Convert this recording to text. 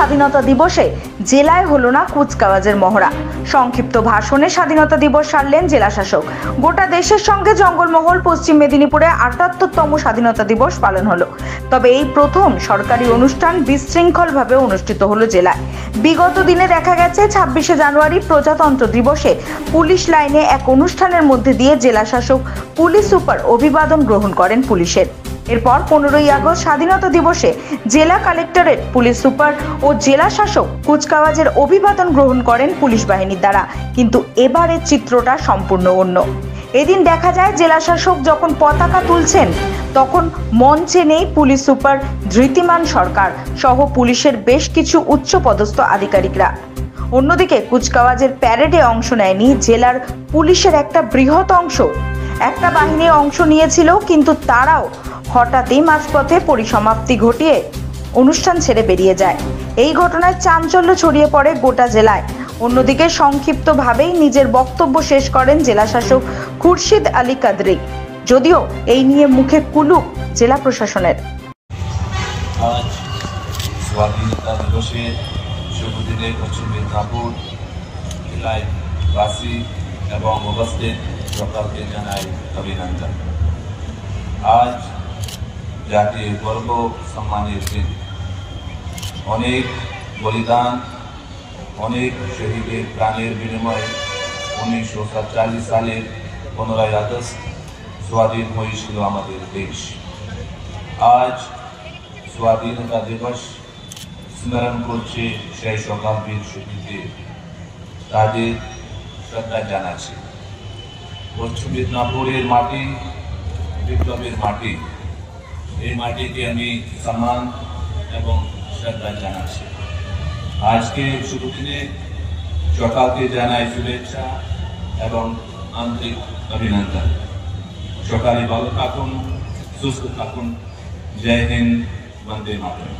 স্বাধীনতা দিবসে জেলায় হলো না কুচকাওয়াজের মহড়া। সংক্ষিপ্ত ভাষণে স্বাধীনতা দিবস সারলেন জেলা শাসক। গোটা দেশের সঙ্গে জঙ্গলমহল পশ্চিম মেদিনীপুরে ৭৮তম স্বাধীনতা দিবস পালন হলো। তবে এই প্রথম সরকারি অনুষ্ঠান বিশৃঙ্খলভাবে অনুষ্ঠিত হলো জেলায়। বিগত দিনে দেখা গেছে ২৬শে জানুয়ারি প্রজাতন্ত্র দিবসে পুলিশ লাইনে এক অনুষ্ঠানের মধ্যে দিয়ে জেলা শাসক পুলিশ সুপার অভিবাদন গ্রহণ করেন পুলিশের। এরপর ১৫ই আগস্ট স্বাধীনতা দিবসে জেলা কালেক্টরেট, পুলিশ সুপার ও জেলা শাসক কুচকাওয়াজের অভিবাদন গ্রহণ করেন পুলিশ বাহিনীর দ্বারা। কিন্তু এবারের চিত্রটা সম্পূর্ণ অন্য। এদিন দেখা যায় জেলা শাসক যখন পতাকা তুলছেন তখন মঞ্চে নেই পুলিশ সুপার ধৃতিমান সরকার সহ পুলিশের বেশ কিছু উচ্চপদস্থ আধিকারিকরা। অন্যদিকে কুচকাওয়াজের প্যারেডে অংশ নেয়নি জেলার পুলিশের একটা বৃহৎ অংশ। একটা বাহিনী অংশ নিয়েছিল, কিন্তু তারাও হঠাৎই মাঝপথে পরিসমাপ্তি ঘটিয়ে অনুষ্ঠান ছেড়ে বেরিয়ে যায়। এই ঘটনায় চাঞ্চল্য ছড়িয়ে পড়ে গোটা জেলায়। অন্যদিকে সংক্ষিপ্তভাবেই নিজের বক্তব্য শেষ করেন জেলা শাসক খুরশিদ আলী কাদরি, যদিও এই নিয়ে মুখে কুলুপ জেলা প্রশাসনের। আজ স্বাধীনতা দিবসে শুভ দিনে পশ্চিম মেদিনীপুর জেলায় বাসী এবং উপস্থিত সকলকে জানাই অভিনন্দন। আজ জাতির গর্ব সম্মানের দিন। অনেক বলিদান, অনেক শহীদের প্রাণের বিনিময়ে ১৯৪৭ সালের ১৫ই আগস্ট স্বাধীন হয়েছিল আমাদের দেশ। আজ স্বাধীনতা দিবস স্মরণ করছে সেই সকল বীর শহীদদের, তাদের শ্রদ্ধা জানাচ্ছে। পশ্চিম মেদিনীপুরের মাটি বিপ্লবের মাটি, এই মাটিকে আমি সম্মান এবং শ্রদ্ধা জানাচ্ছি। আজকে শুভ দিনে সকালকে জানাই শুভেচ্ছা এবং আন্তরিক অভিনন্দন। সকালে ভালো থাকুন, সুস্থ থাকুন। জয় হিন্দ, বন্দে মাতরম।